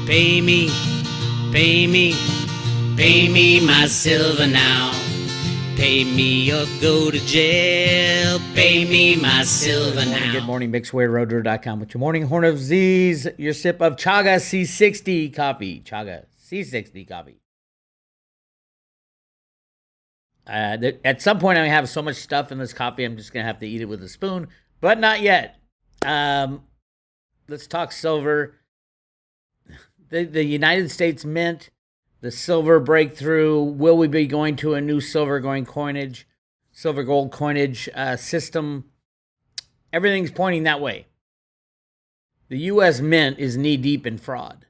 Pay me, pay me, pay me my silver now. Pay me or go to jail. Pay me my silver now. Good morning, MixWeirRoadrunner.com with your morning horn of Z's, your sip of Chaga C60 coffee. Chaga C60 coffee. At some point, I have so much stuff in this coffee, I'm just going to have to eat it with a spoon, but not yet. Let's talk silver. The United States Mint, the silver breakthrough. Will we be going to a new silver coinage, silver gold coinage system? Everything's pointing that way. The U.S. Mint is knee deep in fraud,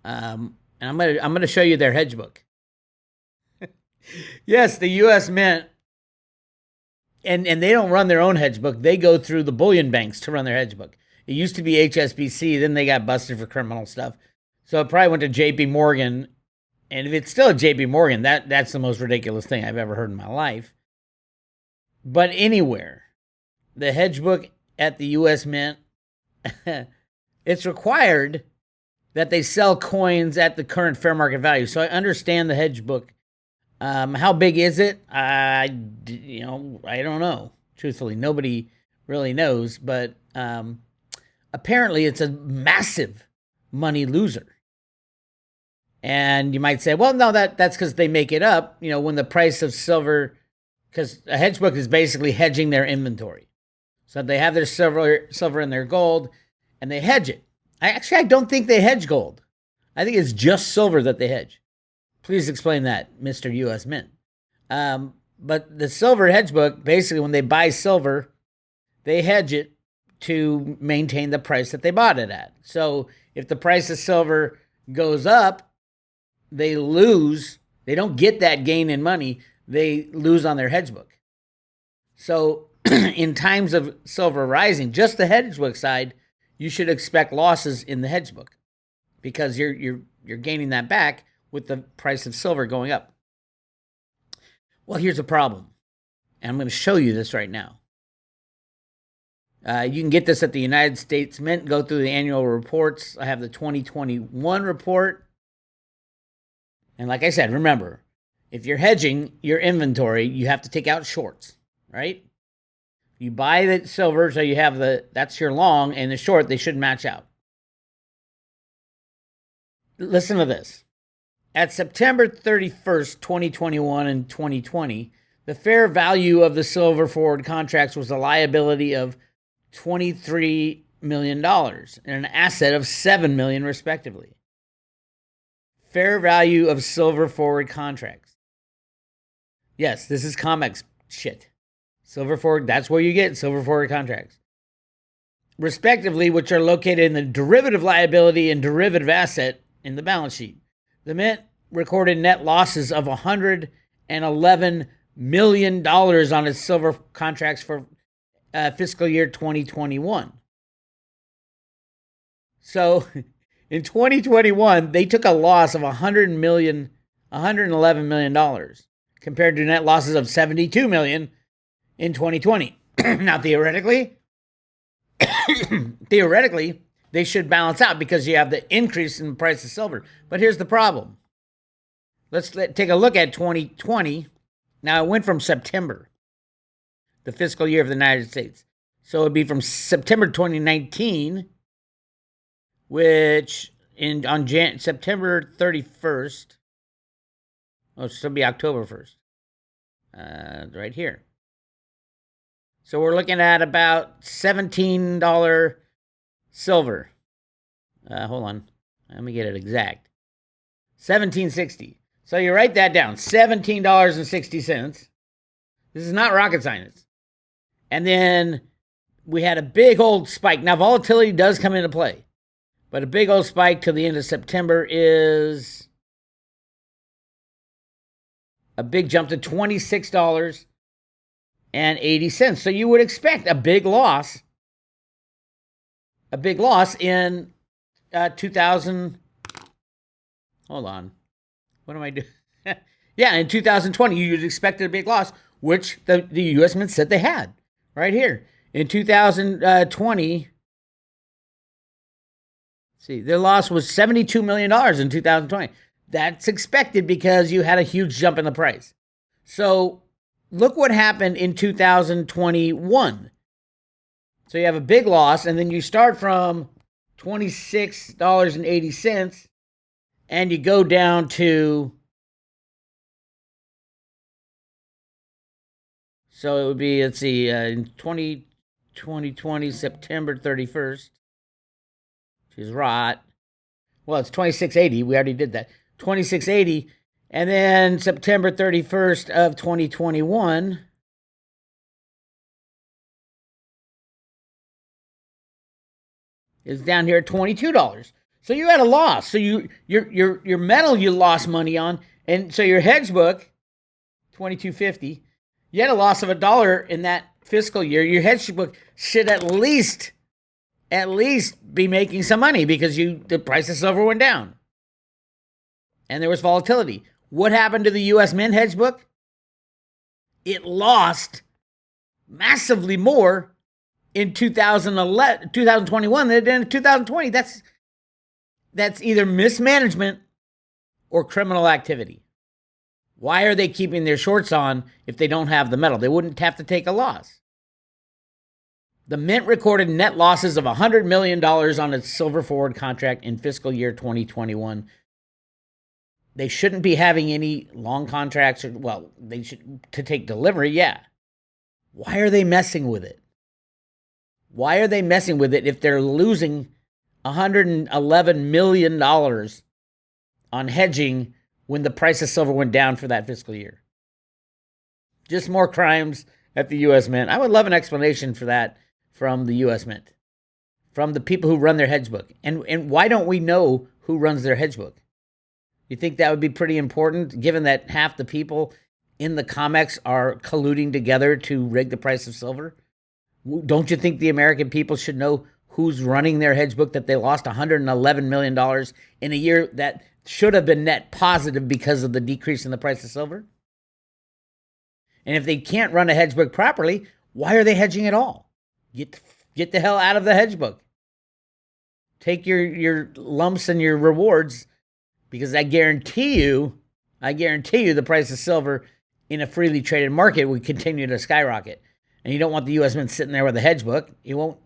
and I'm gonna show you their hedge book. Yes, the U.S. Mint, and they don't run their own hedge book. They go through the bullion banks to run their hedge book. It used to be HSBC, then they got busted for criminal stuff. So it probably went to JP Morgan, and if it's still at JP Morgan, that's the most ridiculous thing I've ever heard in my life. But anywhere, the hedge book at the U.S. Mint, it's required that they sell coins at the current fair market value. So I understand the hedge book. How big is it? I don't know. Truthfully, nobody really knows. But apparently, it's a massive money loser. And you might say, well, no, that's because they make it up. You know, when the price of silver, because a hedge book is basically hedging their inventory. So they have their silver and their gold, and they hedge it. I don't think they hedge gold. I think it's just silver that they hedge. Please explain that, Mr. U.S. Mint. But the silver hedge book, basically when they buy silver, they hedge it to maintain the price that they bought it at. So if the price of silver goes up, they lose. They don't get that gain in money. They lose on their hedge book. So in times of silver rising, just the hedge book side, you should expect losses in the hedge book because you're gaining that back with the price of silver going up. Well, here's a problem, and I'm going to show you this right now. You can get this at the United States Mint. Go through the annual reports. I have the 2021 report. And like I said, remember, if you're hedging your inventory, you have to take out shorts, right? You buy the silver, so you have that's your long, and the short, they should match out. Listen to this. At September 31st, 2021 and 2020, the fair value of the silver forward contracts was a liability of $23 million and an asset of $7 million, respectively. Fair value of silver forward contracts. Yes, this is COMEX shit. Silver forward, that's where you get silver forward contracts. Respectively, which are located in the derivative liability and derivative asset in the balance sheet. The Mint recorded net losses of $111 million on its silver contracts for fiscal year 2021. So in 2021, they took a loss of $111 million compared to net losses of $72 million in 2020. Now, theoretically, they should balance out because you have the increase in the price of silver. But here's the problem. Let's take a look at 2020. Now, it went from September, the fiscal year of the United States. So it would be from September 2019, which on September 31st, oh, so it'll be October 1st, right here. So we're looking at about $17 silver. Hold on. Let me get it exact. $17.60. So you write that down. $17.60. This is not rocket science. And then we had a big old spike. Now, volatility does come into play. But a big old spike till the end of September is a big jump to $26.80. So you would expect a big loss in 2000. Hold on. What am I doing? Yeah, in 2020, you'd expect a big loss, which the U.S. Mint said they had right here. In 2020, See, their loss was $72 million in 2020. That's expected because you had a huge jump in the price. So look what happened in 2021. So you have a big loss, and then you start from $26.80, and you go down to, so it would be, let's see, in 2020, September 31st, which is right. Well, it's 2680. We already did that. 2680. And then September 31st of 2021 is down here at $22. So you had a loss. So your metal you lost money on, and so your hedge book, $22.50, you had a loss of $1 in that fiscal year. Your hedge book should at least be making some money because the price of silver went down. And there was volatility. What happened to the U.S. Mint hedge book? It lost massively more in 2021 than it did in 2020. That's either mismanagement or criminal activity. Why are they keeping their shorts on if they don't have the metal? They wouldn't have to take a loss. The Mint recorded net losses of $100 million on its silver forward contract in fiscal year 2021. They shouldn't be having any long contracts, they should to take delivery, yeah. Why are they messing with it? Why are they messing with it if they're losing $111 million on hedging when the price of silver went down for that fiscal year? Just more crimes at the U.S. Mint. I would love an explanation for that from the U.S. Mint, from the people who run their hedge book. And why don't we know who runs their hedge book? You think that would be pretty important, given that half the people in the COMEX are colluding together to rig the price of silver? Don't you think the American people should know who's running their hedge book, that they lost $111 million in a year that should have been net positive because of the decrease in the price of silver? And if they can't run a hedge book properly, why are they hedging at all? Get the hell out of the hedge book. Take your lumps and your rewards, because I guarantee you the price of silver in a freely traded market would continue to skyrocket. And you don't want the U.S. Mint sitting there with a hedge book. You won't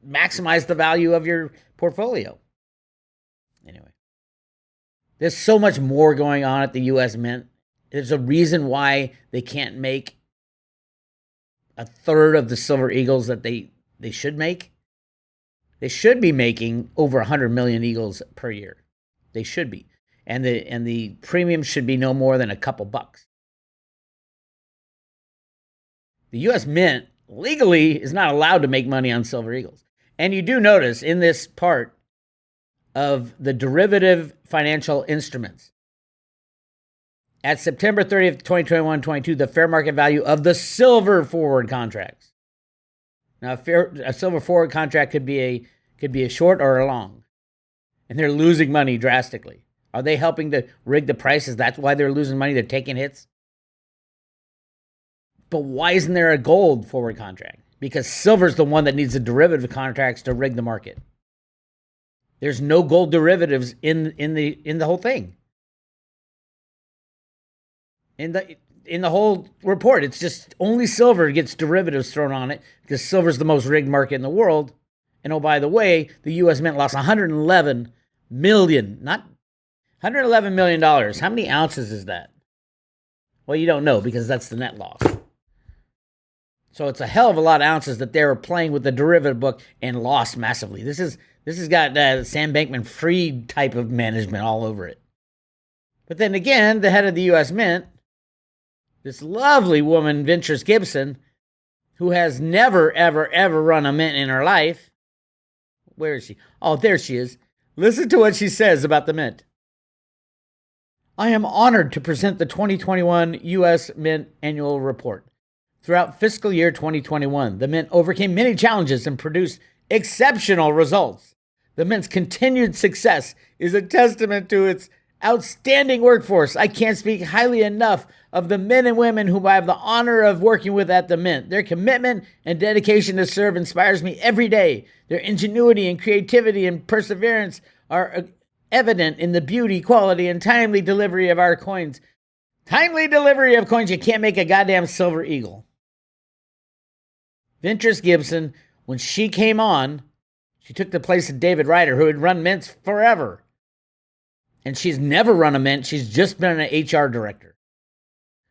maximize the value of your portfolio. Anyway, there's so much more going on at the U.S. Mint. There's a reason why they can't make a third of the silver eagles that they should make. They should be making over 100 million eagles per year. They should be. And the premium should be no more than a couple bucks. The U.S. Mint legally is not allowed to make money on silver eagles. And you do notice in this part of the derivative financial instruments, at September 30th, 2021-22, the fair market value of the silver forward contracts. Now, a silver forward contract could be a short or a long, and they're losing money drastically. Are they helping to rig the prices? That's why they're losing money. They're taking hits. But why isn't there a gold forward contract? Because silver's the one that needs the derivative contracts to rig the market. There's no gold derivatives in the whole thing. In the whole report, it's just only silver gets derivatives thrown on it because silver's the most rigged market in the world. And oh, by the way, the U.S. Mint lost $111 million, not $111 million. How many ounces is that? Well, you don't know because that's the net loss. So it's a hell of a lot of ounces that they were playing with the derivative book and lost massively. This has got Sam Bankman-Fried type of management all over it. But then again, the head of the U.S. Mint, this lovely woman, Ventures Gibson, who has never, ever, ever run a mint in her life. Where is she? Oh, there she is. Listen to what she says about the mint. I am honored to present the 2021 U.S. Mint Annual Report. Throughout fiscal year 2021, the Mint overcame many challenges and produced exceptional results. The Mint's continued success is a testament to its Outstanding workforce. I can't speak highly enough of the men and women whom I have the honor of working with at the Mint. Their commitment and dedication to serve inspires me every day. Their ingenuity and creativity and perseverance are evident in the beauty, quality, and timely delivery of our coins. Timely delivery of coins. You can't make a goddamn silver eagle. Ventress Gibson, when she came on, she took the place of David Ryder, who had run mints forever. And she's never run a mint. She's just been an HR director.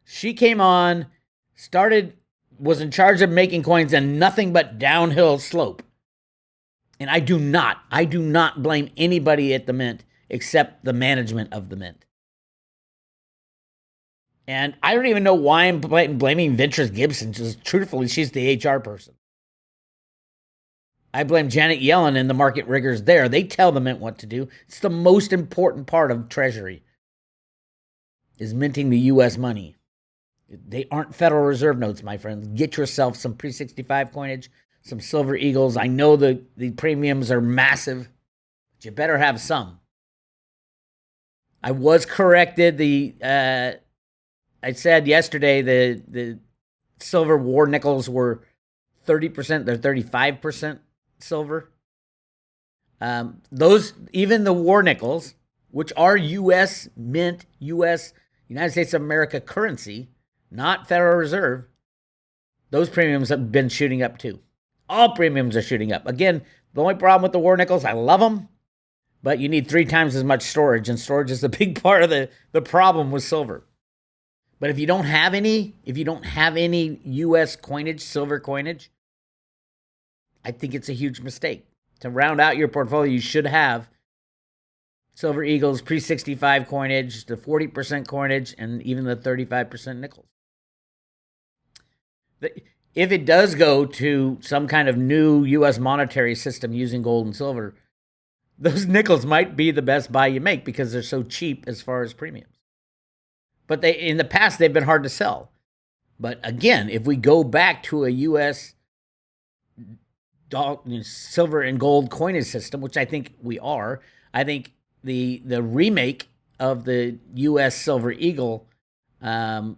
She came on, was in charge of making coins and nothing but downhill slope. And I do not blame anybody at the Mint except the management of the Mint. And I don't even know why I'm blaming Ventress Gibson. Just truthfully, she's the HR person. I blame Janet Yellen and the market riggers there. They tell the Mint what to do. It's the most important part of Treasury, is minting the U.S. money. They aren't Federal Reserve notes, my friends. Get yourself some pre-65 coinage, some Silver Eagles. I know the premiums are massive, but you better have some. I was corrected. I said yesterday the silver war nickels were 30%. They're 35% silver. Those, even the war nickels, which are U.S. mint, U.S. United States of America currency, not Federal Reserve, those premiums have been shooting up too. All premiums are shooting up. Again, the only problem with the war nickels, I love them, but you need 3 times as much storage, and storage is a big part of the problem with silver. But if you don't have any U.S. coinage, silver coinage, I think it's a huge mistake. To round out your portfolio, you should have Silver Eagles, pre-65 coinage, the 40% coinage, and even the 35% nickels. If it does go to some kind of new U.S. monetary system using gold and silver, those nickels might be the best buy you make because they're so cheap as far as premiums. But in the past, they've been hard to sell. But again, if we go back to a U.S. silver and gold coinage system, which I think we are, I think the remake of the U.S. Silver Eagle has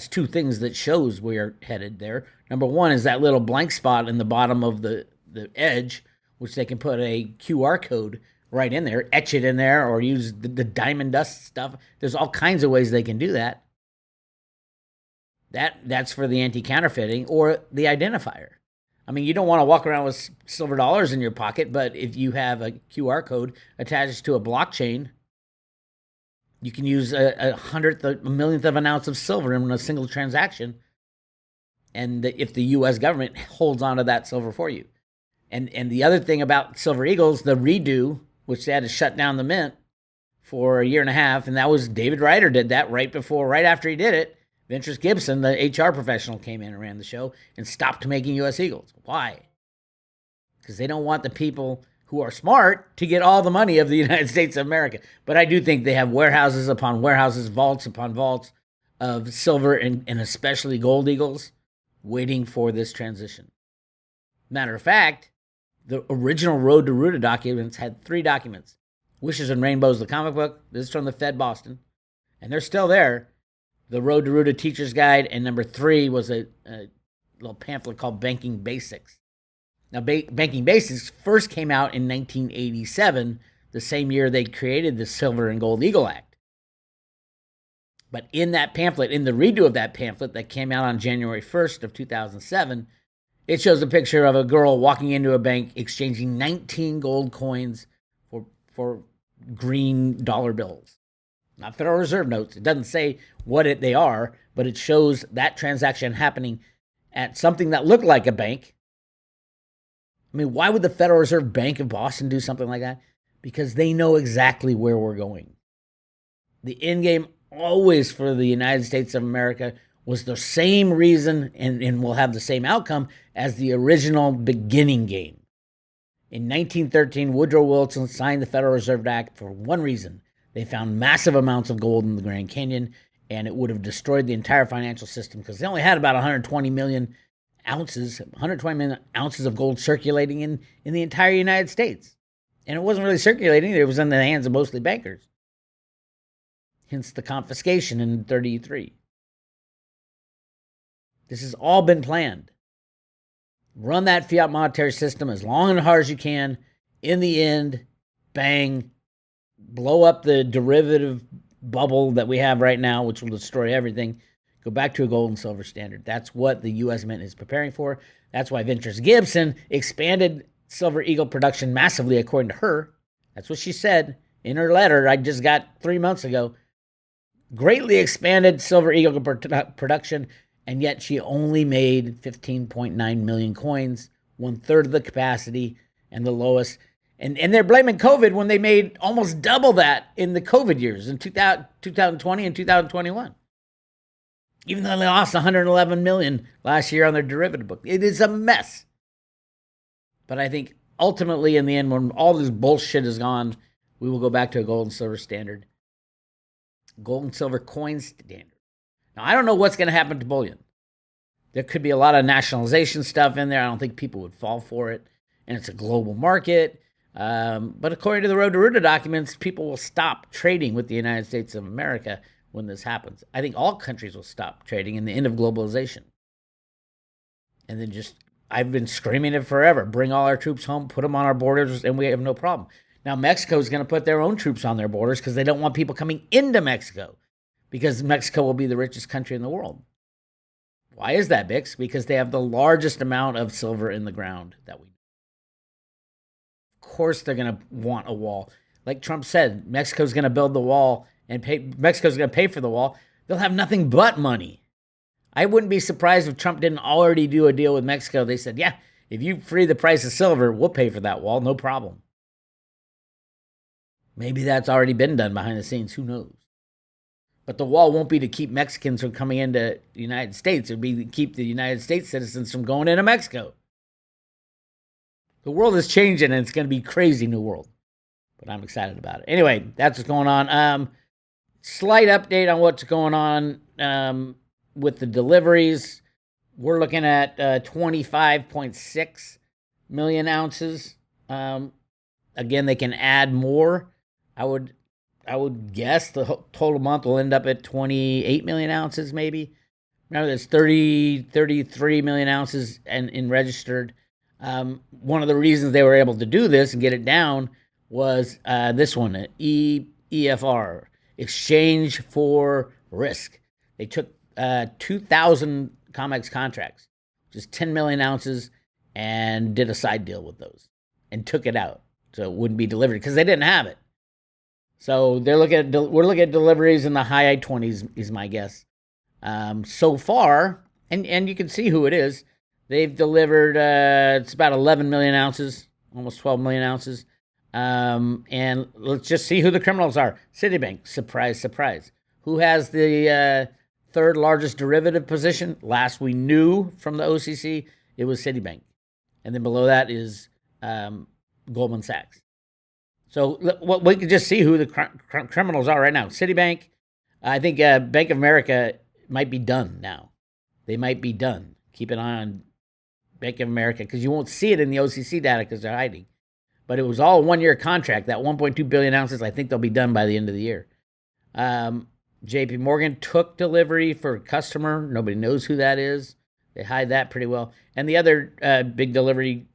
2 things that shows we're headed there. Number one is that little blank spot in the bottom of the edge, which they can put a QR code right in there, etch it in there, or use the diamond dust stuff. There's all kinds of ways they can do that. That's for the anti-counterfeiting or the identifier. I mean, you don't want to walk around with silver dollars in your pocket, but if you have a QR code attached to a blockchain, you can use a millionth of an ounce of silver in a single transaction. And if the U.S. government holds on to that silver for you. And the other thing about Silver Eagles, the redo, which they had to shut down the mint for 1.5 years, and that was David Ryder did that right after he did it. Ventress Gibson, the HR professional, came in and ran the show and stopped making U.S. Eagles. Why? Because they don't want the people who are smart to get all the money of the United States of America. But I do think they have warehouses upon warehouses, vaults upon vaults of silver and especially gold Eagles waiting for this transition. Matter of fact, the original Road to Ruta documents had 3 documents. Wishes and Rainbows, the comic book. This is from the Fed Boston. And they're still there. The Road to Ruta Teacher's Guide. And number 3 was a little pamphlet called Banking Basics. Now, Banking Basics first came out in 1987, the same year they created the Silver and Gold Eagle Act. But in that pamphlet, in the redo of that pamphlet that came out on January 1st of 2007, it shows a picture of a girl walking into a bank exchanging 19 gold coins for green dollar bills. Not Federal Reserve notes. It doesn't say what they are, but it shows that transaction happening at something that looked like a bank. I mean, why would the Federal Reserve Bank of Boston do something like that? Because they know exactly where we're going. The end game always for the United States of America was the same reason and will have the same outcome as the original beginning game. In 1913, Woodrow Wilson signed the Federal Reserve Act for one reason. They found massive amounts of gold in the Grand Canyon, and it would have destroyed the entire financial system because they only had about 120 million ounces of gold circulating in the entire United States. And it wasn't really circulating. It was in the hands of mostly bankers. Hence the confiscation in 33. This has all been planned. Run that fiat monetary system as long and hard as you can. In the end, bang, blow up the derivative bubble that we have right now, which will destroy everything. Go back to a gold and silver standard. That's what the U.S. Mint is preparing for. That's why Ventures Gibson expanded Silver Eagle production massively, according to her. That's what she said in her letter I just got 3 months ago. Greatly expanded Silver Eagle production, and yet she only made 15.9 million coins, 1/3 of the capacity, and the lowest. And they're blaming COVID when they made almost double that in the COVID years, in 2020 and 2021. Even though they lost 111 million last year on their derivative book. It is a mess. But I think ultimately, in the end, when all this bullshit is gone, we will go back to a gold and silver standard. Gold and silver coin standard. Now, I don't know what's going to happen to bullion. There could be a lot of nationalization stuff in there. I don't think people would fall for it. And it's a global market. But according to the Road to Ruta documents, people will stop trading with the United States of America when this happens. I think all countries will stop trading in the end of globalization. And then I've been screaming it forever. Bring all our troops home, put them on our borders, and we have no problem. Now, Mexico is going to put their own troops on their borders because they don't want people coming into Mexico, because Mexico will be the richest country in the world. Why is that, Bix? Because they have the largest amount of silver in the ground that we know. Of course, they're going to want a wall. Like Trump said, Mexico's going to build the wall and Mexico's going to pay for the wall. They'll have nothing but money. I wouldn't be surprised if Trump didn't already do a deal with Mexico. They said, yeah, if you free the price of silver, we'll pay for that wall, no problem. Maybe that's already been done behind the scenes. Who knows? But the wall won't be to keep Mexicans from coming into the United States. It would be to keep the United States citizens from going into Mexico. The world is changing, and it's going to be a crazy new world. But I'm excited about it. Anyway, that's what's going on. Slight update on what's going on with the deliveries. We're looking at 25.6 million ounces. Again, they can add more. I would guess the total month will end up at 28 million ounces, maybe. Remember, there's 33 million ounces in registered. One of the reasons they were able to do this and get it down was this one, EFR, Exchange for Risk. They took 2,000 COMEX contracts, just 10 million ounces, and did a side deal with those and took it out so it wouldn't be delivered because they didn't have it. So we're looking at deliveries in the high 20s is my guess. So far, and you can see who it is. They've delivered, it's about 11 million ounces, almost 12 million ounces. And let's just see who the criminals are. Citibank, surprise, surprise. Who has the third largest derivative position? Last we knew from the OCC, it was Citibank. And then below that is Goldman Sachs. So what we can just see who the criminals are right now. Citibank, I think Bank of America might be done now. They might be done. Keep an eye on Bank of America because you won't see it in the OCC data because they're hiding. But it was all a one-year contract. That 1.2 billion ounces, I think they'll be done by the end of the year. JP Morgan took delivery for a customer. Nobody knows who that is. They hide that pretty well. And the other big delivery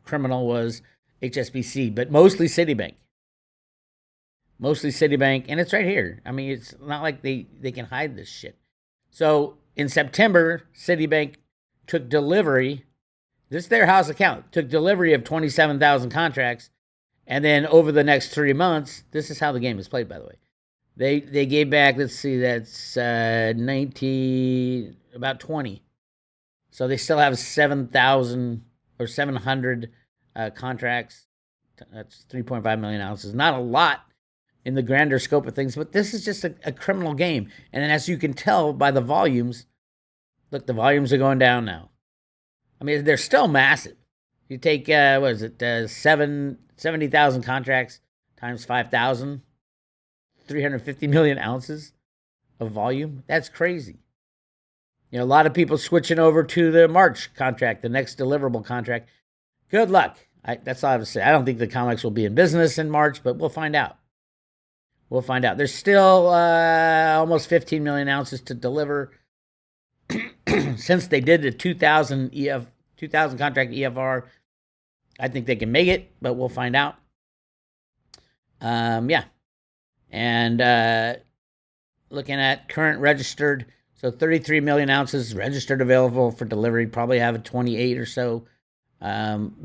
criminal was HSBC, but mostly Citibank. And it's right here. I mean, it's not like they can hide this shit. So in September, Citibank took delivery. This is their house account. Took delivery of 27,000 contracts. And then over the next 3 months, this is how the game is played, by the way. They gave back, let's see, that's about 20. So they still have 7,000 or 700 contracts. That's 3.5 million ounces. Not a lot in the grander scope of things, but this is just a criminal game. And then as you can tell by the volumes, look, the volumes are going down now. I mean, they're still massive. You take, 70,000 contracts times 5,000, 350 million ounces of volume. That's crazy. You know, a lot of people switching over to the March contract, the next deliverable contract. Good luck. That's all I have to say. I don't think the COMEX will be in business in March, but we'll find out. We'll find out. There's still almost 15 million ounces to deliver. Since they did the 2000 contract EFR, I think they can make it, but we'll find out. Yeah. And looking at current registered, so 33 million ounces registered available for delivery. Probably have a 28 or so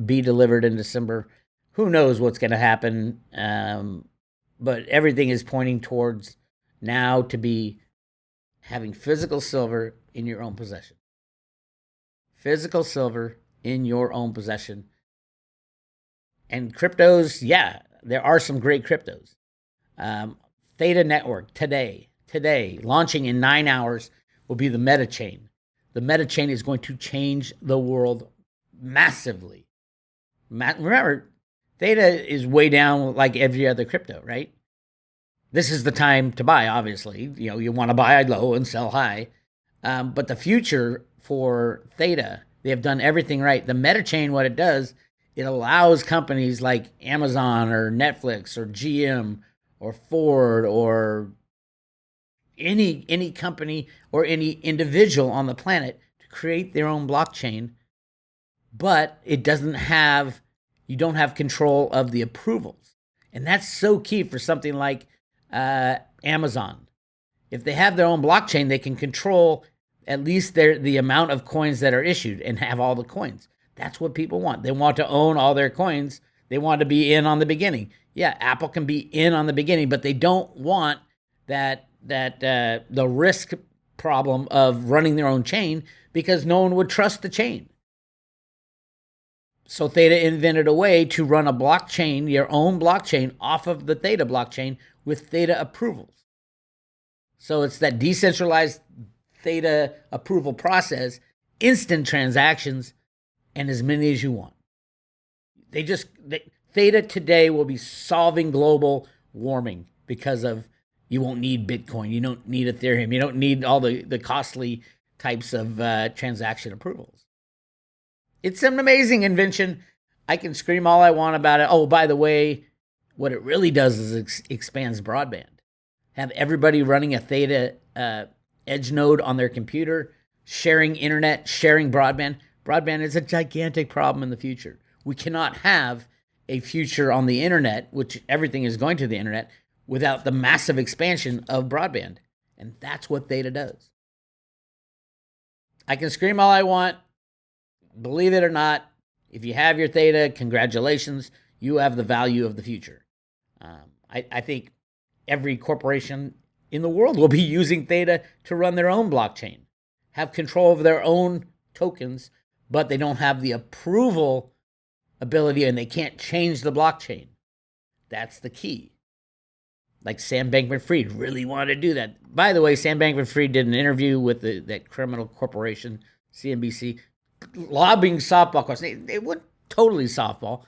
be delivered in December. Who knows what's going to happen? But everything is pointing towards now to be having physical silver in your own possession. Physical silver in your own possession. And cryptos, yeah, there are some great cryptos. Theta Network today, launching in 9 hours, will be the Meta chain. The Meta chain is going to change the world massively. Remember, Theta is way down like every other crypto, right? This is the time to buy, obviously. You want to buy low and sell high. But the future for Theta, they have done everything right. The Meta chain, what it does, it allows companies like Amazon or Netflix or GM or Ford or any company or any individual on the planet to create their own blockchain, but you don't have control of the approvals. And that's so key for something like Amazon. If they have their own blockchain, they can control at least the amount of coins that are issued and have all the coins. That's what people want. They want to own all their coins. They want to be in on the beginning. Yeah, Apple can be in on the beginning, but they don't want the risk problem of running their own chain because no one would trust the chain. So Theta invented a way to run a blockchain, your own blockchain, off of the Theta blockchain with Theta approvals. So it's that decentralized Theta approval process, instant transactions, and as many as you want. Theta today will be solving global warming because of you won't need Bitcoin, you don't need Ethereum, you don't need all the costly types of transaction approvals. It's an amazing invention. I can scream all I want about it. Oh, by the way, what it really does is expands broadband. Have everybody running a Theta edge node on their computer, sharing internet, sharing broadband. Broadband is a gigantic problem in the future. We cannot have a future on the internet, which everything is going to the internet, without the massive expansion of broadband. And that's what Theta does. I can scream all I want. Believe it or not, if you have your Theta, congratulations. You have the value of the future. I think every corporation in the world will be using Theta to run their own blockchain, have control of their own tokens, but they don't have the approval ability and they can't change the blockchain. That's the key. Like Sam Bankman-Fried really wanted to do that. By the way, Sam Bankman-Fried did an interview with that criminal corporation, CNBC, lobbying softball questions. They went totally softball.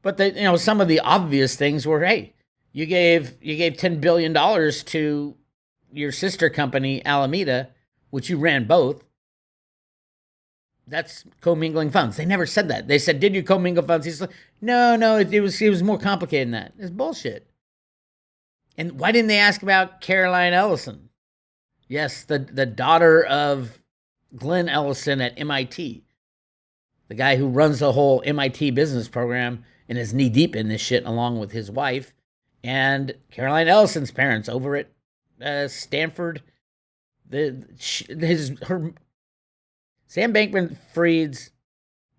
But some of the obvious things were, hey, you gave $10 billion to your sister company, Alameda, which you ran both. That's commingling funds. They never said that. They said, did you commingle funds? He's like, no, it was more complicated than that. It's bullshit. And why didn't they ask about Caroline Ellison? Yes, the daughter of Glenn Ellison at MIT, the guy who runs the whole MIT business program and is knee deep in this shit along with his wife and Caroline Ellison's parents over at Stanford. Sam Bankman-Fried's.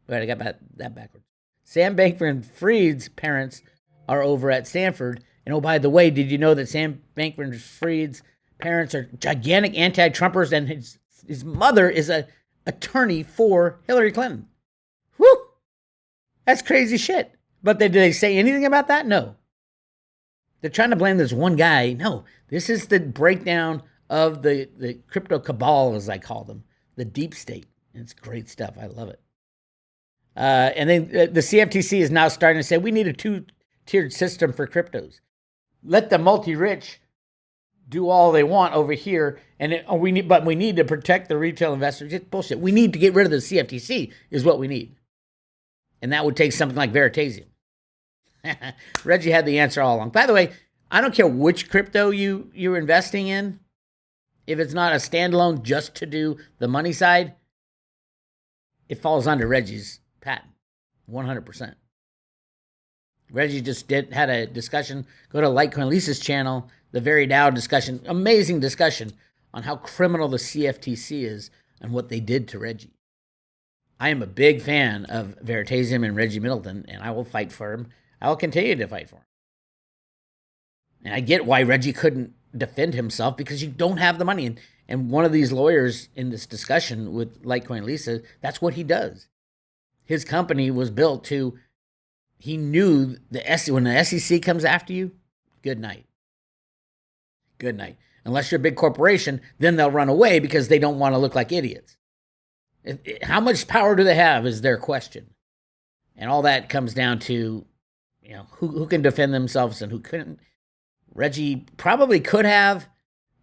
Wait, I got that backwards. Sam Bankman-Fried's parents are over at Stanford. And oh, by the way, did you know that Sam Bankman-Fried's parents are gigantic anti-Trumpers and his mother is an attorney for Hillary Clinton? Whew! That's crazy shit. But did they say anything about that? No. They're trying to blame this one guy. No, this is the breakdown of the crypto cabal, as I call them, the deep state. It's great stuff. I love it. And then the CFTC is now starting to say we need a two-tiered system for cryptos. Let the multi-rich do all they want over here, but we need to protect the retail investors. It's bullshit. We need to get rid of the CFTC is what we need. And that would take something like Veritasium. Reggie had the answer all along. By the way, I don't care which crypto you're investing in. If it's not a standalone just to do the money side, it falls under Reggie's patent, 100%. Reggie just had a discussion. Go to Litecoin Lisa's channel, the Very Dow discussion, amazing discussion on how criminal the CFTC is and what they did to Reggie. I am a big fan of Veritasium and Reggie Middleton, and I will fight for him. I will continue to fight for him. And I get why Reggie couldn't defend himself, because you don't have the money. And one of these lawyers in this discussion with Litecoin Lisa, that's what he does. His company was built to, he knew when the SEC comes after you, good night. Good night. Unless you're a big corporation, then they'll run away because they don't want to look like idiots. How much power do they have is their question. And all that comes down to, who can defend themselves and who couldn't. Reggie probably could have,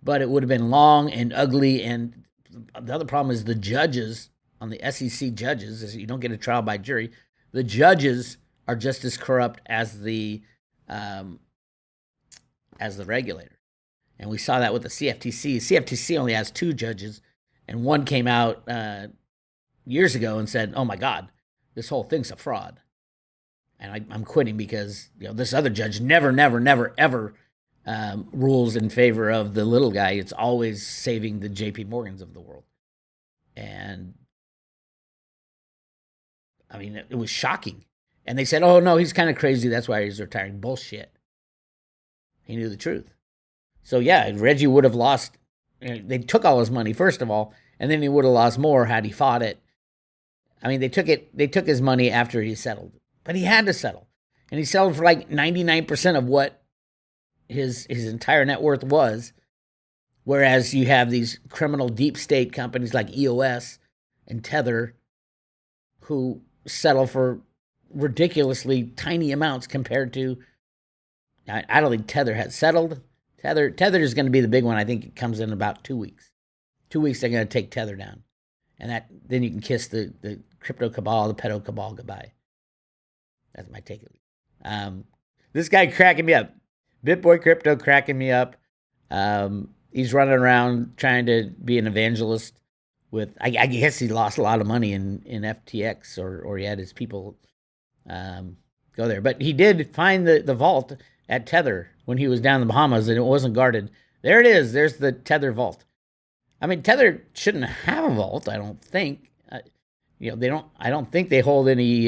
but it would have been long and ugly. And the other problem is the judges on the SEC judges, is you don't get a trial by jury. The judges are just as corrupt as the regulator. And we saw that with the CFTC. CFTC only has 2 judges, and one came out years ago and said, oh my God, this whole thing's a fraud. And I'm quitting because this other judge never, ever rules in favor of the little guy. It's always saving the JP Morgans of the world. And I mean, it was shocking. And they said, oh no, he's kind of crazy, that's why he's retiring. Bullshit. He knew the truth. So yeah, Reggie would have lost, they took all his money, first of all, and then he would have lost more had he fought it. I mean, they took his money after he settled. But he had to settle. And he settled for like 99% of what his entire net worth was. Whereas you have these criminal deep state companies like EOS and Tether who settle for ridiculously tiny amounts compared to, I don't think Tether has settled. Tether is going to be the big one. I think it comes in about 2 weeks. 2 weeks they're going to take Tether down. And then you can kiss the crypto cabal, the pedo cabal goodbye. That's my take. This guy cracking me up. BitBoy Crypto cracking me up. He's running around trying to be an evangelist with, I guess he lost a lot of money in FTX, or he had his people go there. But he did find the vault at Tether when he was down in the Bahamas, and it wasn't guarded. There it is. There's the Tether vault. I mean, Tether shouldn't have a vault, I don't think. They don't. I don't think they hold any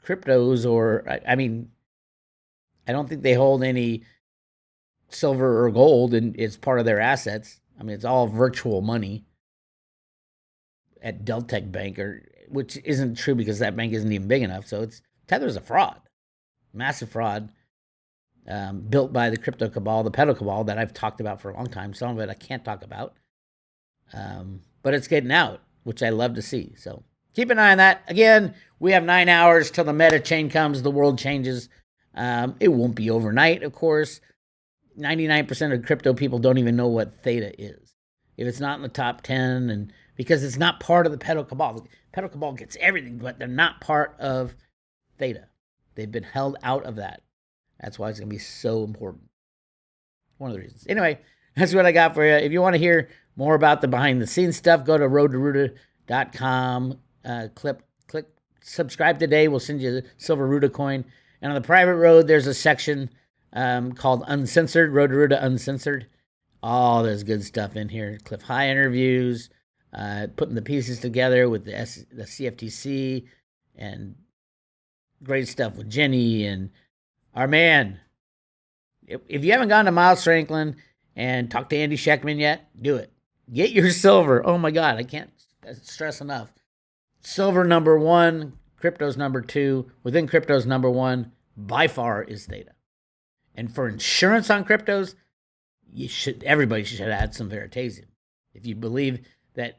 cryptos, or I mean, I don't think they hold any silver or gold, and it's part of their assets. I mean, it's all virtual money at Deltec Bank, which isn't true because that bank isn't even big enough. So Tether's a fraud, massive fraud, built by the crypto cabal, the pedo cabal that I've talked about for a long time. Some of it I can't talk about, but it's getting out, which I love to see. So keep an eye on that. Again, we have 9 hours till the meta chain comes, the world changes. It won't be overnight, of course. 99% of crypto people don't even know what Theta is. If it's not in the top 10, and because it's not part of the pedo cabal. The pedo cabal gets everything, but they're not part of Theta. They've been held out of that. That's why it's going to be so important. One of the reasons. Anyway, that's what I got for you. If you want to hear more about the behind-the-scenes stuff, go to roadtoruta.com. Click subscribe today. We'll send you the Silver Ruta coin. And on the private road, there's a section called Uncensored, Road to Ruta Uncensored. All there's good stuff in here. Cliff High interviews, putting the pieces together with the CFTC, and great stuff with Jenny and our man. If you haven't gone to Miles Franklin and talked to Andy Scheckman yet, do it. Get your silver. Oh my God, I can't stress enough. Silver number 1, crypto's number 2. Within crypto's number 1, by far, is Theta. And for insurance on cryptos, everybody should add some Veritasium. If you believe that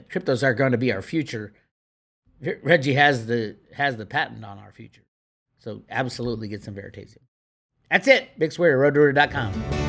cryptos are going to be our future, Reggie has the patent on our future. So absolutely get some Veritasium. That's it. Big Swear, roadtoruta.com.